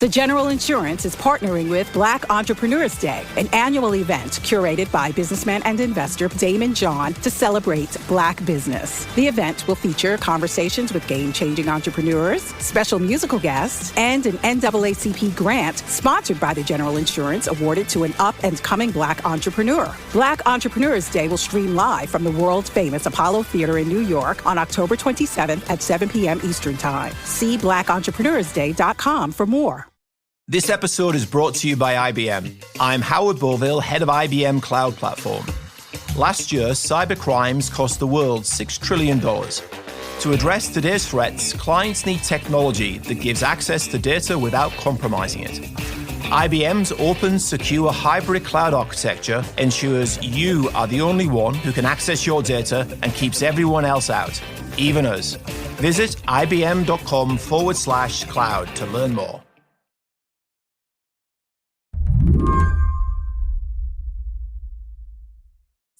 The General Insurance is partnering with Black Entrepreneurs Day, an annual event curated by businessman and investor Damon John to celebrate Black business. The event will feature conversations with game-changing entrepreneurs, special musical guests, and an NAACP grant sponsored by the General Insurance awarded to an up-and-coming Black entrepreneur. Black Entrepreneurs Day will stream live from the world-famous Apollo Theater in New York on October 27th at 7 p.m. Eastern Time. See blackentrepreneursday.com for more. This episode is brought to you by IBM. I'm Howard Beauville, head of IBM Cloud Platform. Last year, cybercrimes cost the world $6 trillion. To address today's threats, clients need technology that gives access to data without compromising it. IBM's open, secure hybrid cloud architecture ensures you are the only one who can access your data and keeps everyone else out, even us. Visit ibm.com/cloud to learn more.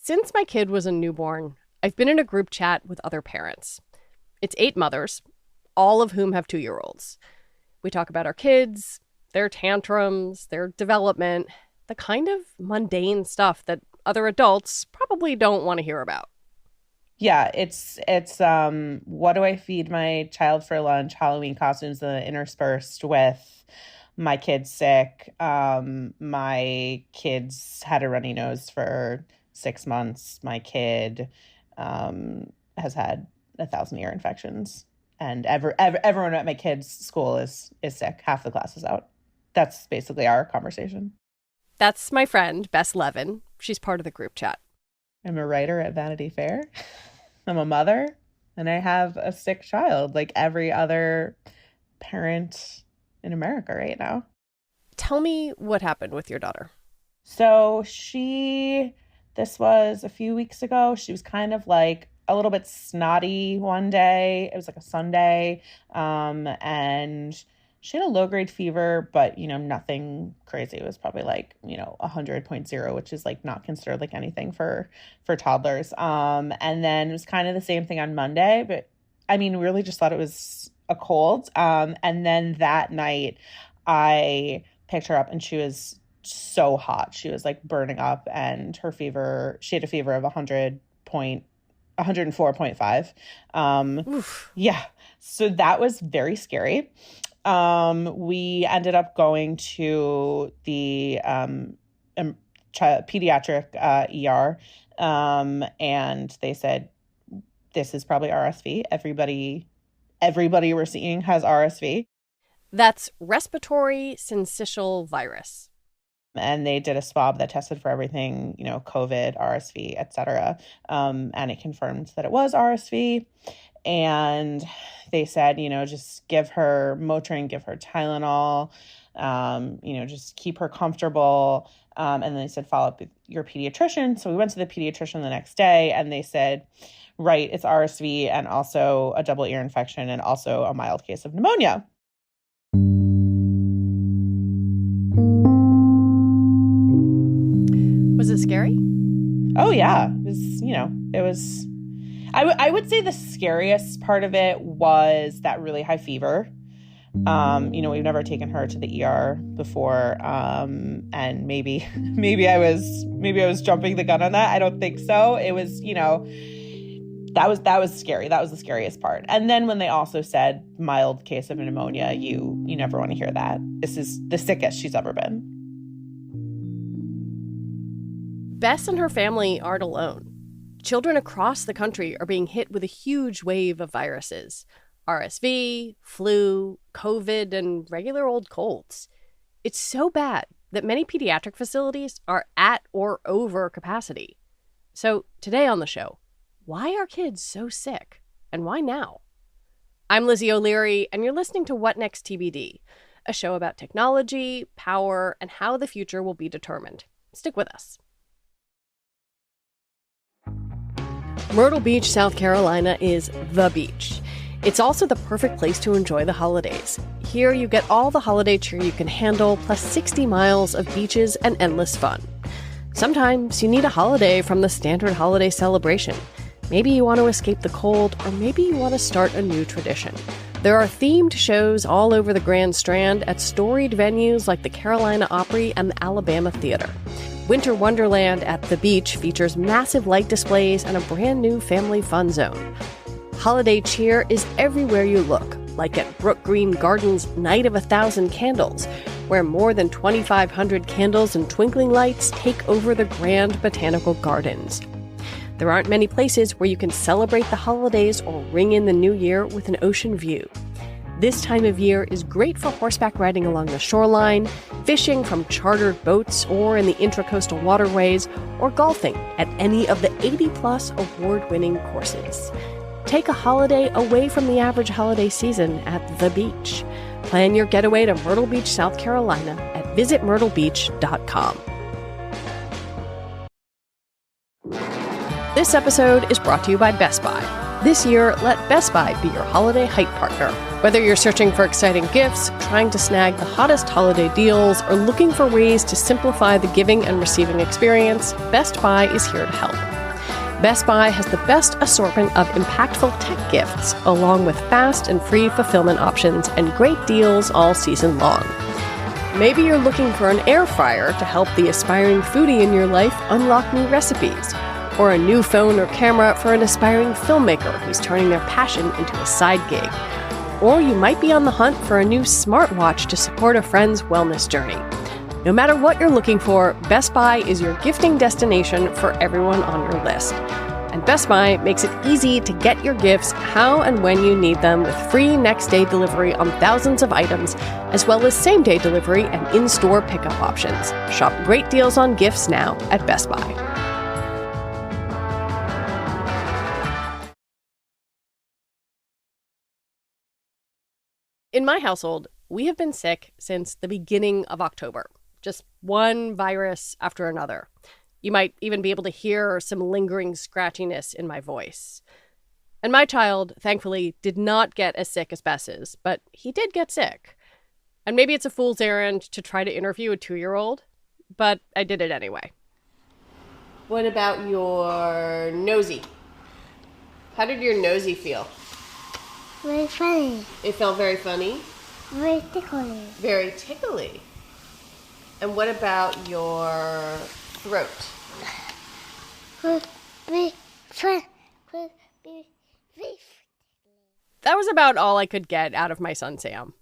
Since my kid was a newborn, I've been in a group chat with other parents. It's 8 mothers, all of whom have 2-year-olds. We talk about our kids, their tantrums, their development, the kind of mundane stuff that other adults probably don't want to hear about. Yeah, it's what do I feed my child for lunch? Halloween costumes interspersed with my kid's sick. My kids had a runny nose for 6 months. My kid has had 1,000 ear infections, and everyone at my kid's school is sick. Half the class is out. That's basically our conversation. That's my friend Beths Levin. She's part of the group chat. I'm a writer at Vanity Fair. I'm a mother, and I have a sick child like every other parent in America right now. Tell me what happened with your daughter. So this was a few weeks ago. She was kind of like a little bit snotty one day. It was like a Sunday. And she had a low-grade fever, but, nothing crazy. It was probably like, 100.0, which is like not considered like anything for toddlers. And then it was kind of the same thing on Monday, but I mean, really just thought it was a cold. And then that night I picked her up and she was so hot. She was like burning up, and she had a fever of 104.5. Yeah. So that was very scary. We ended up going to the pediatric ER, and they said, this is probably RSV. Everybody we're seeing has RSV. That's respiratory syncytial virus. And they did a swab that tested for everything, COVID, RSV, et cetera. And it confirmed that it was RSV. And they said, just give her Motrin, give her Tylenol, just keep her comfortable. And then they said, follow up with your pediatrician. So we went to the pediatrician the next day, and they said, right, it's RSV and also a double ear infection and also a mild case of pneumonia. Was it scary? Oh, yeah. It was, I would say the scariest part of it was that really high fever. We've never taken her to the ER before. And maybe I was jumping the gun on that. I don't think so. It was, that was scary. That was the scariest part. And then when they also said mild case of pneumonia, you never want to hear that. This is the sickest she's ever been. Beths and her family aren't alone. Children across the country are being hit with a huge wave of viruses. RSV, flu, COVID, and regular old colds. It's so bad that many pediatric facilities are at or over capacity. So today on the show, why are kids so sick? And why now? I'm Lizzie O'Leary, and you're listening to What Next TBD, a show about technology, power, and how the future will be determined. Stick with us. Myrtle Beach, South Carolina is the beach. It's also the perfect place to enjoy the holidays. Here you get all the holiday cheer you can handle, plus 60 miles of beaches and endless fun. Sometimes you need a holiday from the standard holiday celebration. Maybe you want to escape the cold, or maybe you want to start a new tradition. There are themed shows all over the Grand Strand at storied venues like the Carolina Opry and the Alabama Theater. Winter Wonderland at the beach features massive light displays and a brand new family fun zone. Holiday cheer is everywhere you look, like at Brook Green Gardens' Night of 1,000 Candles, where more than 2,500 candles and twinkling lights take over the grand botanical gardens. There aren't many places where you can celebrate the holidays or ring in the new year with an ocean view. This time of year is great for horseback riding along the shoreline, fishing from chartered boats or in the intracoastal waterways, or golfing at any of the 80-plus award-winning courses. Take a holiday away from the average holiday season at the beach. Plan your getaway to Myrtle Beach, South Carolina at visitmyrtlebeach.com. This episode is brought to you by Best Buy. This year, let Best Buy be your holiday hype partner. Whether you're searching for exciting gifts, trying to snag the hottest holiday deals, or looking for ways to simplify the giving and receiving experience, Best Buy is here to help. Best Buy has the best assortment of impactful tech gifts, along with fast and free fulfillment options and great deals all season long. Maybe you're looking for an air fryer to help the aspiring foodie in your life unlock new recipes, or a new phone or camera for an aspiring filmmaker who's turning their passion into a side gig. Or you might be on the hunt for a new smartwatch to support a friend's wellness journey. No matter what you're looking for, Best Buy is your gifting destination for everyone on your list. And Best Buy makes it easy to get your gifts how and when you need them with free next-day delivery on thousands of items, as well as same-day delivery and in-store pickup options. Shop great deals on gifts now at Best Buy. In my household, we have been sick since the beginning of October. Just one virus after another. You might even be able to hear some lingering scratchiness in my voice. And my child, thankfully, did not get as sick as Beth's, but he did get sick. And maybe it's a fool's errand to try to interview a 2-year-old, but I did it anyway. What about your nosy? How did your nosy feel? Very funny. It felt very funny? Very tickly. Very tickly. And what about your throat? Would be fun. Would be very. That was about all I could get out of my son Sam.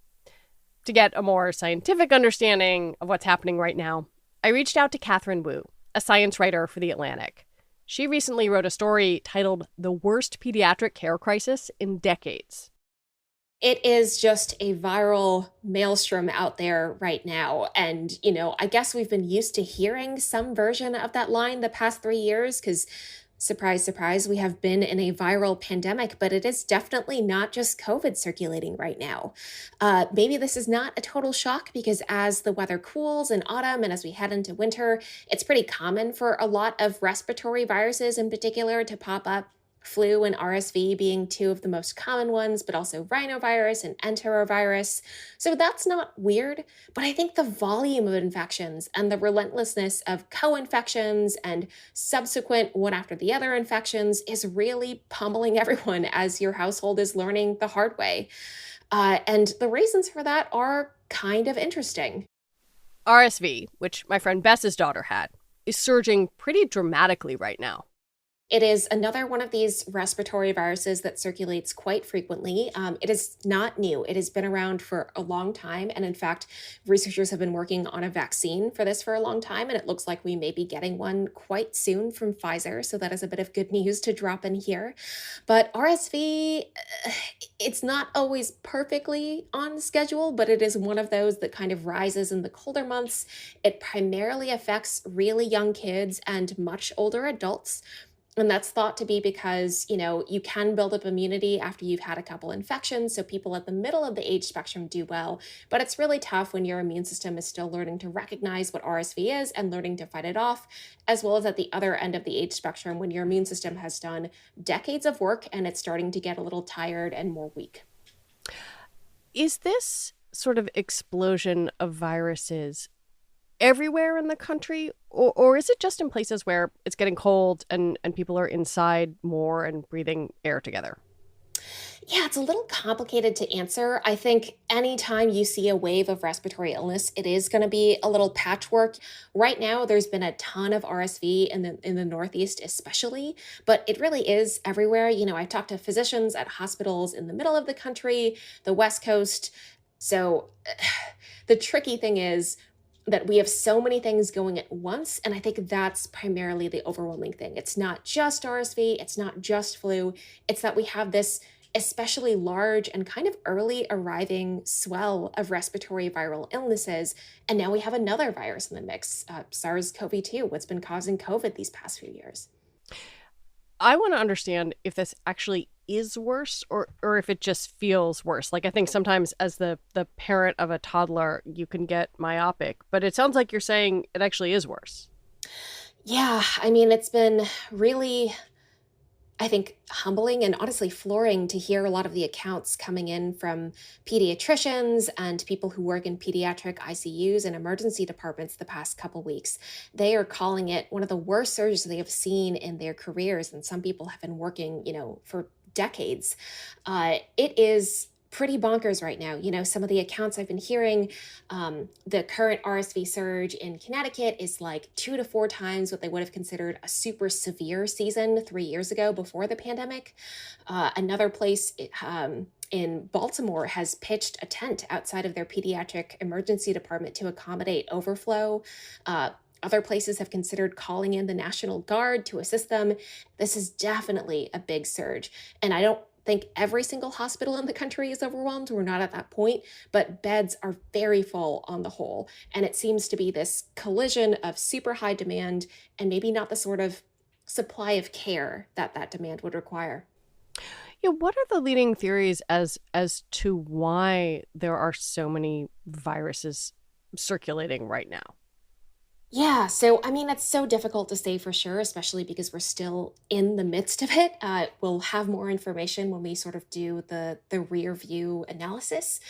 To get a more scientific understanding of what's happening right now, I reached out to Katherine Wu, a science writer for The Atlantic. She recently wrote a story titled "The Worst Pediatric Care Crisis in Decades." It is just a viral maelstrom out there right now. And, I guess we've been used to hearing some version of that line the past 3 years because, surprise, surprise, we have been in a viral pandemic, but it is definitely not just COVID circulating right now. Maybe this is not a total shock because as the weather cools in autumn and as we head into winter, it's pretty common for a lot of respiratory viruses in particular to pop up. Flu and RSV being two of the most common ones, but also rhinovirus and enterovirus. So that's not weird, but I think the volume of infections and the relentlessness of co-infections and subsequent one after the other infections is really pummeling everyone as your household is learning the hard way. And the reasons for that are kind of interesting. RSV, which my friend Bess's daughter had, is surging pretty dramatically right now. It is another one of these respiratory viruses that circulates quite frequently. It is not new. It has been around for a long time. And in fact, researchers have been working on a vaccine for this for a long time. And it looks like we may be getting one quite soon from Pfizer. So that is a bit of good news to drop in here. But RSV, it's not always perfectly on schedule, but it is one of those that kind of rises in the colder months. It primarily affects really young kids and much older adults. And that's thought to be because, you can build up immunity after you've had a couple infections. So people at the middle of the age spectrum do well. But it's really tough when your immune system is still learning to recognize what RSV is and learning to fight it off, as well as at the other end of the age spectrum when your immune system has done decades of work and it's starting to get a little tired and more weak. Is this sort of explosion of viruses everywhere in the country, or is it just in places where it's getting cold and people are inside more and breathing air together? Yeah, it's a little complicated to answer. I think anytime you see a wave of respiratory illness, it is going to be a little patchwork. Right now, there's been a ton of RSV in the Northeast, especially, but it really is everywhere. I've talked to physicians at hospitals in the middle of the country, the West Coast. So the tricky thing is that we have so many things going at once. And I think that's primarily the overwhelming thing. It's not just RSV, it's not just flu. It's that we have this especially large and kind of early arriving swell of respiratory viral illnesses. And now we have another virus in the mix, SARS-CoV-2, what's been causing COVID these past few years. I want to understand if this actually is worse or if it just feels worse. Like, I think sometimes as the parent of a toddler, you can get myopic, but it sounds like you're saying it actually is worse. Yeah, I mean, it's been really, I think, humbling and honestly flooring to hear a lot of the accounts coming in from pediatricians and people who work in pediatric ICUs and emergency departments the past couple weeks. They are calling it one of the worst surges they have seen in their careers. And some people have been working, for decades. It is pretty bonkers right now. Some of the accounts I've been hearing, the current RSV surge in Connecticut is like 2 to 4 times what they would have considered a super severe season 3 years ago before the pandemic. Another place in Baltimore has pitched a tent outside of their pediatric emergency department to accommodate overflow. Other places have considered calling in the National Guard to assist them. This is definitely a big surge. And I don't think every single hospital in the country is overwhelmed. We're not at that point, but beds are very full on the whole. And it seems to be this collision of super high demand and maybe not the sort of supply of care that demand would require. Yeah, what are the leading theories as to why there are so many viruses circulating right now? Yeah, so I mean, it's so difficult to say for sure, especially because we're still in the midst of it. We'll have more information when we sort of do the rear view analysis,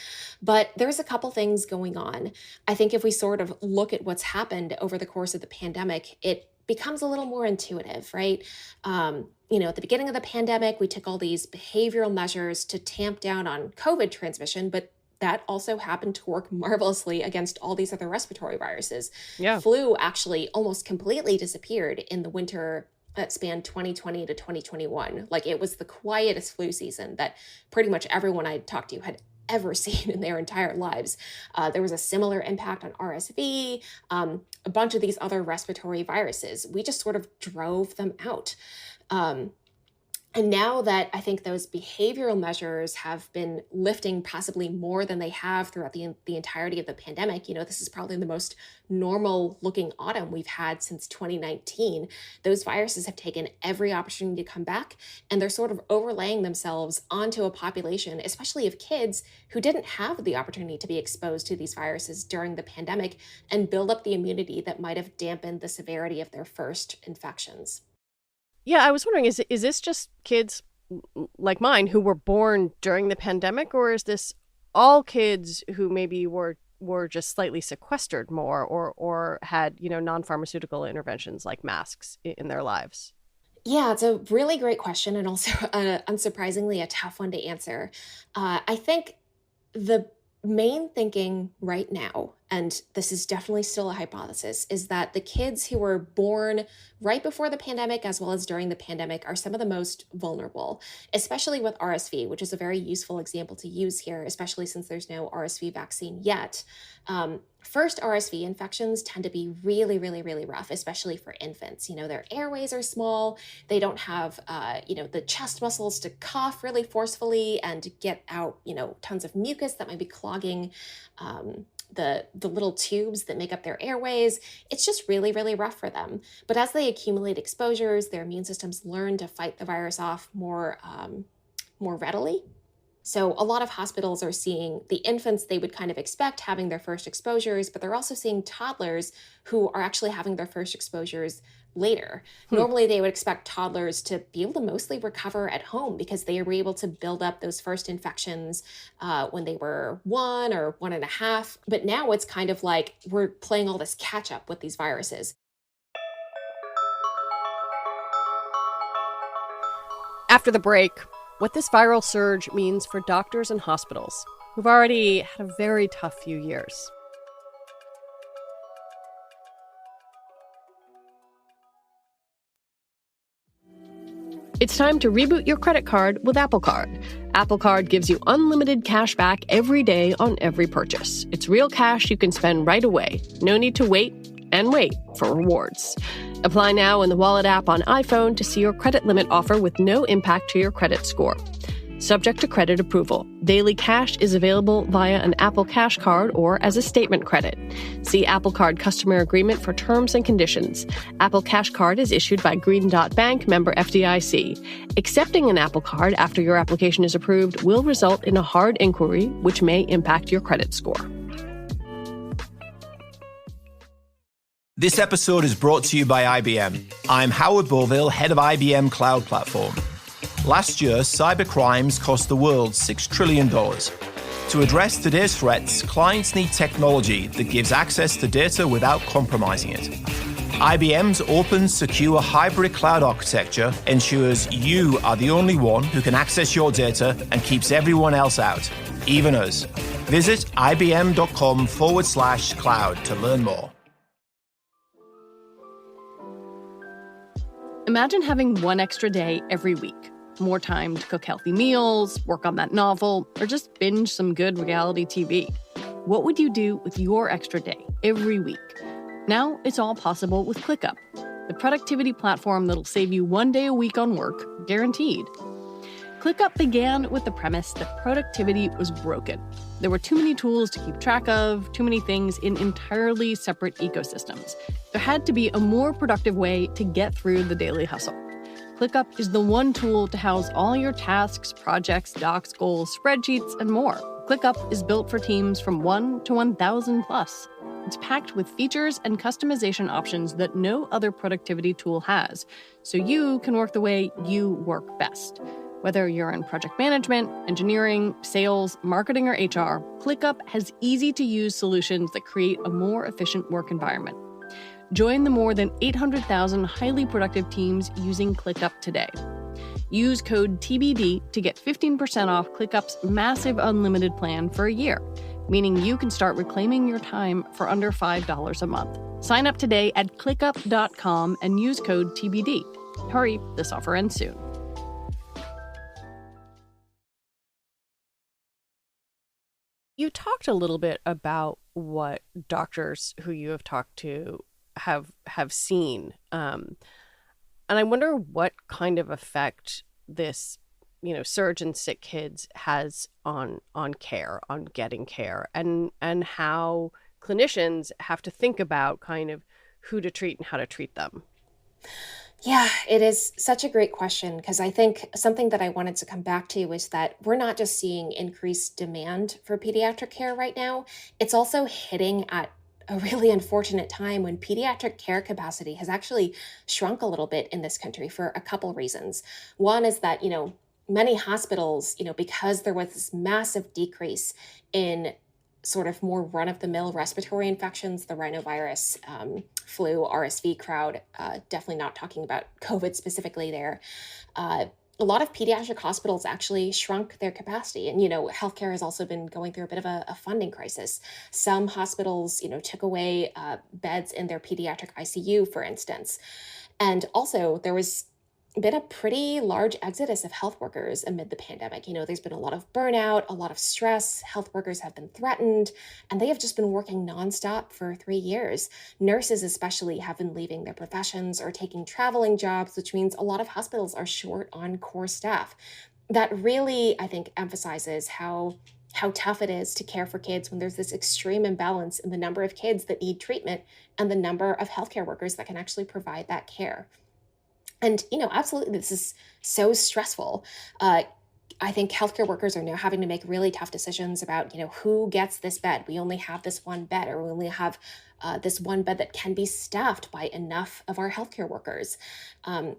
but there's a couple things going on. I think if we sort of look at what's happened over the course of the pandemic, it becomes a little more intuitive, right? At the beginning of the pandemic, we took all these behavioral measures to tamp down on COVID transmission, but that also happened to work marvelously against all these other respiratory viruses. Yeah. Flu actually almost completely disappeared in the winter that spanned 2020 to 2021. Like, it was the quietest flu season that pretty much everyone I talked to had ever seen in their entire lives. There was a similar impact on RSV, a bunch of these other respiratory viruses. We just sort of drove them out. And now that I think those behavioral measures have been lifting possibly more than they have throughout the entirety of the pandemic, this is probably the most normal looking autumn we've had since 2019. Those viruses have taken every opportunity to come back, and they're sort of overlaying themselves onto a population, especially of kids who didn't have the opportunity to be exposed to these viruses during the pandemic and build up the immunity that might have dampened the severity of their first infections. Yeah, I was wondering, is this just kids like mine who were born during the pandemic, or is this all kids who maybe were just slightly sequestered more or had, non-pharmaceutical interventions like masks in their lives? Yeah, it's a really great question, and also unsurprisingly a tough one to answer. I think the main thinking right now, and this is definitely still a hypothesis, is that the kids who were born right before the pandemic as well as during the pandemic are some of the most vulnerable, especially with RSV, which is a very useful example to use here, especially since there's no RSV vaccine yet. First RSV infections tend to be really, really, really rough, especially for infants. Their airways are small. They don't have, the chest muscles to cough really forcefully and get out, tons of mucus that might be clogging the little tubes that make up their airways. It's just really, really rough for them. But as they accumulate exposures, their immune systems learn to fight the virus off more readily. So a lot of hospitals are seeing the infants they would kind of expect having their first exposures, but they're also seeing toddlers who are actually having their first exposures later. Normally, they would expect toddlers to be able to mostly recover at home because they were able to build up those first infections when they were 1 or 1.5. But now it's kind of like we're playing all this catch up with these viruses. After the break, what this viral surge means for doctors and hospitals, who've already had a very tough few years. It's time to reboot your credit card with Apple Card. Apple Card gives you unlimited cash back every day on every purchase. It's real cash you can spend right away. No need to wait for rewards. Apply now in the Wallet app on iPhone to see your credit limit offer with no impact to your credit score. Subject to credit approval. Daily cash is available via an Apple Cash card or as a statement credit. See Apple Card customer agreement for terms and conditions. Apple Cash card is issued by Green Dot Bank, member FDIC. Accepting an Apple Card after your application is approved will result in a hard inquiry, which may impact your credit score. This episode is brought to you by IBM. I'm Howard Beauville, head of IBM Cloud Platform. Last year, cybercrimes cost the world $6 trillion. To address today's threats, clients need technology that gives access to data without compromising it. IBM's open, secure hybrid cloud architecture ensures you are the only one who can access your data and keeps everyone else out, even us. Visit ibm.com/cloud to learn more. Imagine having one extra day every week. More time to cook healthy meals, work on that novel, or just binge some good reality TV. What would you do with your extra day every week? Now it's all possible with ClickUp, the productivity platform that'll save you one day a week on work, guaranteed. ClickUp began with the premise that productivity was broken. There were too many tools to keep track of, too many things in entirely separate ecosystems. There had to be a more productive way to get through the daily hustle. ClickUp is the one tool to house all your tasks, projects, docs, goals, spreadsheets, and more. ClickUp is built for teams from 1 to 1,000 plus. It's packed with features and customization options that no other productivity tool has, so you can work the way you work best. Whether you're in project management, engineering, sales, marketing, or HR, ClickUp has easy-to-use solutions that create a more efficient work environment. Join the more than 800,000 highly productive teams using ClickUp today. Use code TBD to get 15% off ClickUp's massive unlimited plan for a year, meaning you can start reclaiming your time for under $5 a month. Sign up today at clickup.com and use code TBD. Hurry, this offer ends soon. You talked a little bit about what doctors who you have talked to have seen, and I wonder what kind of effect this, surge in sick kids has on care, on getting care, and how clinicians have to think about kind of who to treat and how to treat them. Yeah, it is such a great question, because I think something that I wanted to come back to is that we're not just seeing increased demand for pediatric care right now, it's also hitting at a really unfortunate time when pediatric care capacity has actually shrunk a little bit in this country for a couple reasons. One is that, many hospitals, because there was this massive decrease in sort of more run-of-the-mill respiratory infections, the rhinovirus, flu, RSV crowd, definitely not talking about COVID specifically there. A lot of pediatric hospitals actually shrunk their capacity. And, healthcare has also been going through a bit of a funding crisis. Some hospitals, took away beds in their pediatric ICU, for instance. And also there was been a pretty large exodus of health workers amid the pandemic. There's been a lot of burnout, a lot of stress. Health workers have been threatened, and they have just been working nonstop for 3 years. Nurses especially have been leaving their professions or taking traveling jobs, which means a lot of hospitals are short on core staff. That really, I think, emphasizes how tough it is to care for kids when there's this extreme imbalance in the number of kids that need treatment and the number of healthcare workers that can actually provide that care. And, absolutely, this is so stressful. I think healthcare workers are now having to make really tough decisions about, who gets this bed. We only have this one bed, or we only have this one bed that can be staffed by enough of our healthcare workers.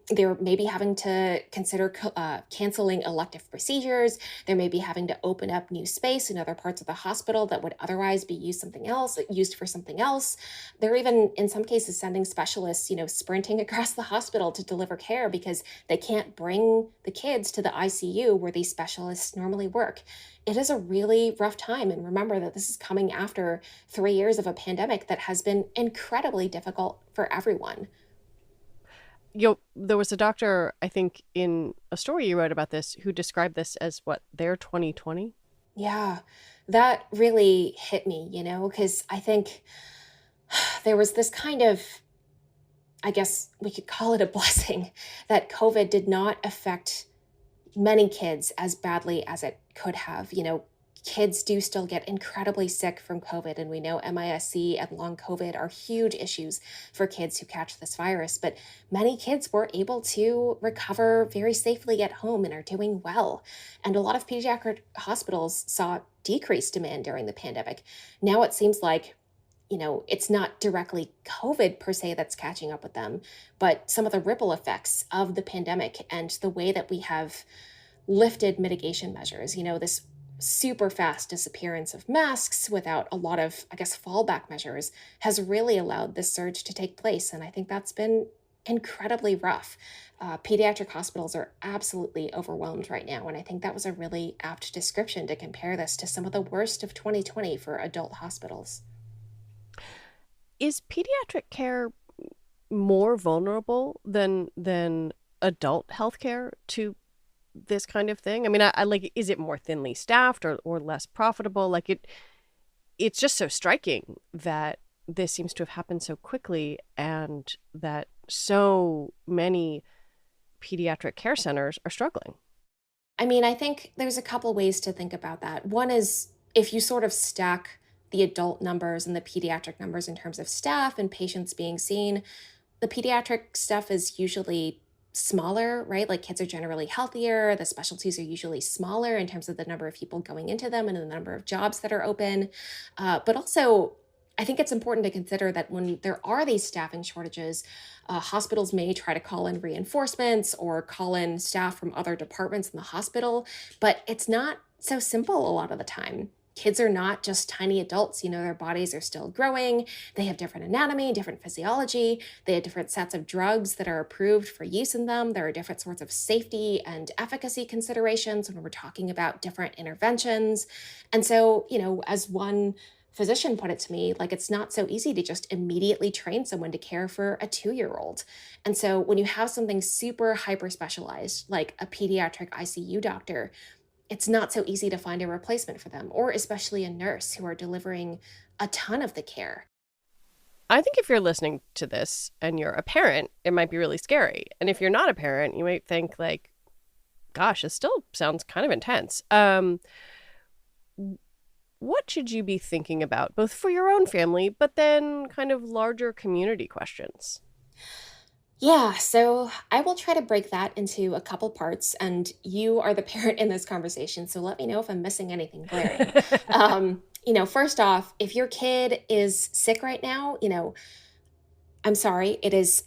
They're maybe having to consider canceling elective procedures. They're maybe having to open up new space in other parts of the hospital that would otherwise be used for something else. They're even, in some cases, sending specialists, sprinting across the hospital to deliver care because they can't bring the kids to the ICU where these specialists normally work. It is a really rough time. And remember that this is coming after 3 years of a pandemic that has been incredibly difficult for everyone. There was a doctor, I think, in a story you wrote about this, who described this as their 2020? Yeah, that really hit me, because I think there was this kind of, I guess we could call it a blessing, that COVID did not affect many kids as badly as it could have. Kids do still get incredibly sick from COVID, and we know MIS-C and long COVID are huge issues for kids who catch this virus, but many kids were able to recover very safely at home and are doing well. And a lot of pediatric hospitals saw decreased demand during the pandemic. Now it seems like it's not directly COVID per se that's catching up with them, but some of the ripple effects of the pandemic and the way that we have lifted mitigation measures, this super fast disappearance of masks without a lot of, fallback measures has really allowed this surge to take place. And I think that's been incredibly rough. Pediatric hospitals are absolutely overwhelmed right now. And I think that was a really apt description to compare this to some of the worst of 2020 for adult hospitals. Is pediatric care more vulnerable than adult healthcare to this kind of thing? I mean, I like, is it more thinly staffed or less profitable? It's just so striking that this seems to have happened so quickly and that so many pediatric care centers are struggling. I mean, I think there's a couple ways to think about that. One is if you sort of stack the adult numbers and the pediatric numbers in terms of staff and patients being seen, the pediatric stuff is usually smaller, right? Like kids are generally healthier. The specialties are usually smaller in terms of the number of people going into them and the number of jobs that are open. But also, I think it's important to consider that when there are these staffing shortages, hospitals may try to call in reinforcements or call in staff from other departments in the hospital, but it's not so simple a lot of the time. Kids are not just tiny adults, their bodies are still growing. They have different anatomy, different physiology. They have different sets of drugs that are approved for use in them. There are different sorts of safety and efficacy considerations when we're talking about different interventions. And so, as one physician put it to me, it's not so easy to just immediately train someone to care for a 2-year-old. And so when you have something super hyper specialized, like a pediatric ICU doctor, it's not so easy to find a replacement for them, or especially a nurse who are delivering a ton of the care. I think if you're listening to this and you're a parent, it might be really scary. And if you're not a parent, you might think gosh, this still sounds kind of intense. What should you be thinking about, both for your own family, but then kind of larger community questions? Yeah, so I will try to break that into a couple parts, and you are the parent in this conversation, so let me know if I'm missing anything glaring. First off, if your kid is sick right now, I'm sorry, it is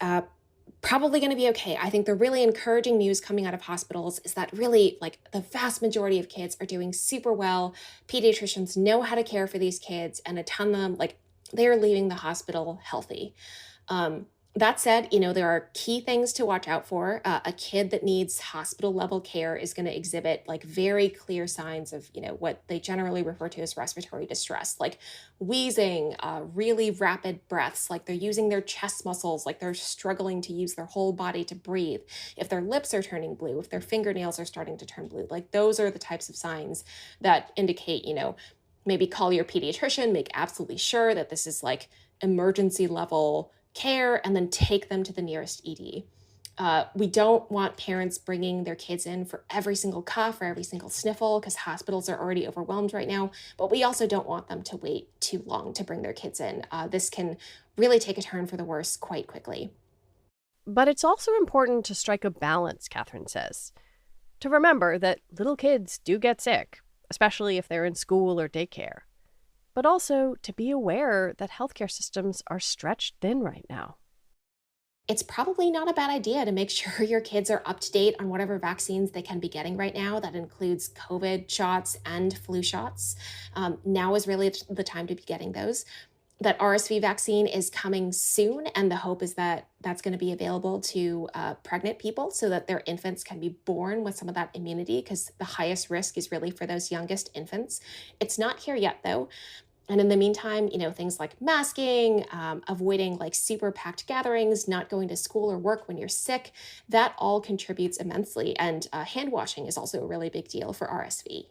probably going to be okay. I think the really encouraging news coming out of hospitals is that really, the vast majority of kids are doing super well. Pediatricians know how to care for these kids, and a ton of them, they're leaving the hospital healthy. That said, there are key things to watch out for. A kid that needs hospital level care is going to exhibit very clear signs of, what they generally refer to as respiratory distress, like wheezing, really rapid breaths, like they're using their chest muscles, like they're struggling to use their whole body to breathe. If their lips are turning blue, if their fingernails are starting to turn blue, those are the types of signs that indicate, maybe call your pediatrician, make absolutely sure that this is emergency level care, and then take them to the nearest ED. We don't want parents bringing their kids in for every single cough or every single sniffle because hospitals are already overwhelmed right now, but we also don't want them to wait too long to bring their kids in. This can really take a turn for the worse quite quickly. But it's also important to strike a balance, Katherine says. to remember that little kids do get sick, especially if they're in school or daycare, but also to be aware that healthcare systems are stretched thin right now. It's probably not a bad idea to make sure your kids are up to date on whatever vaccines they can be getting right now. That includes COVID shots and flu shots. Now is really the time to be getting those. That RSV vaccine is coming soon, and the hope is that that's going to be available to pregnant people so that their infants can be born with some of that immunity, because the highest risk is really for those youngest infants. It's not here yet, though. And in the meantime, things like masking, avoiding like super packed gatherings, not going to school or work when you're sick, that all contributes immensely. And hand washing is also a really big deal for RSV.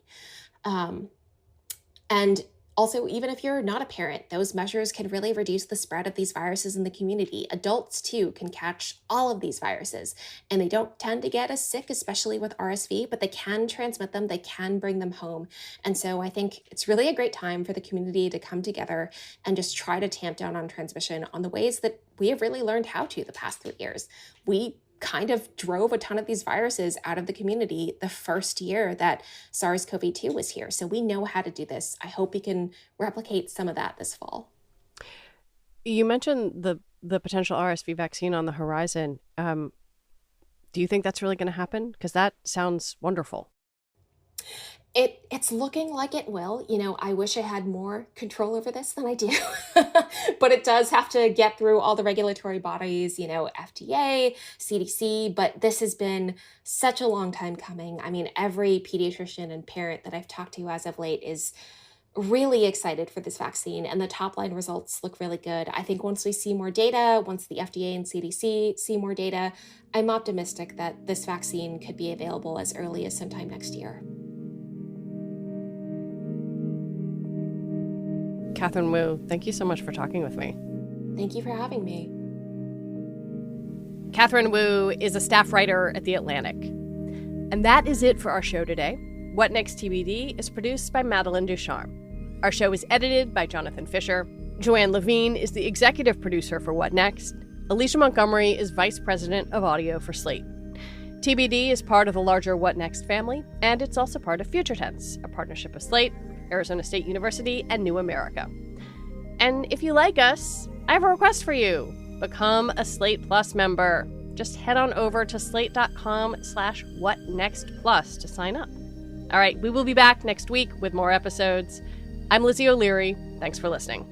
And also, even if you're not a parent, those measures can really reduce the spread of these viruses in the community. Adults, too, can catch all of these viruses, and they don't tend to get as sick, especially with RSV, but they can transmit them, they can bring them home. And so I think it's really a great time for the community to come together and just try to tamp down on transmission on the ways that we have really learned how to the past 3 years. We kind of drove a ton of these viruses out of the community the first year that SARS-CoV-2 was here. So we know how to do this. I hope we can replicate some of that this fall. You mentioned the potential RSV vaccine on the horizon. Do you think that's really going to happen? Because that sounds wonderful. It's looking like it will. I wish I had more control over this than I do, but it does have to get through all the regulatory bodies, FDA, CDC, but this has been such a long time coming. I mean, every pediatrician and parent that I've talked to as of late is really excited for this vaccine, and the top line results look really good. I think once we see more data, once the FDA and CDC see more data, I'm optimistic that this vaccine could be available as early as sometime next year. Katherine Wu, thank you so much for talking with me. Thank you for having me. Katherine Wu is a staff writer at The Atlantic. And that is it for our show today. What Next TBD is produced by Madeline Ducharme. Our show is edited by Jonathan Fisher. Joanne Levine is the executive producer for What Next. Alicia Montgomery is vice president of audio for Slate. TBD is part of the larger What Next family, and it's also part of Future Tense, a partnership of Slate, Arizona State University, and New America. And if you like us, I have a request for you. Become a Slate Plus member. Just head on over to slate.com/whatnextplus to sign up. All right, we will be back next week with more episodes. I'm Lizzie O'Leary. Thanks for listening.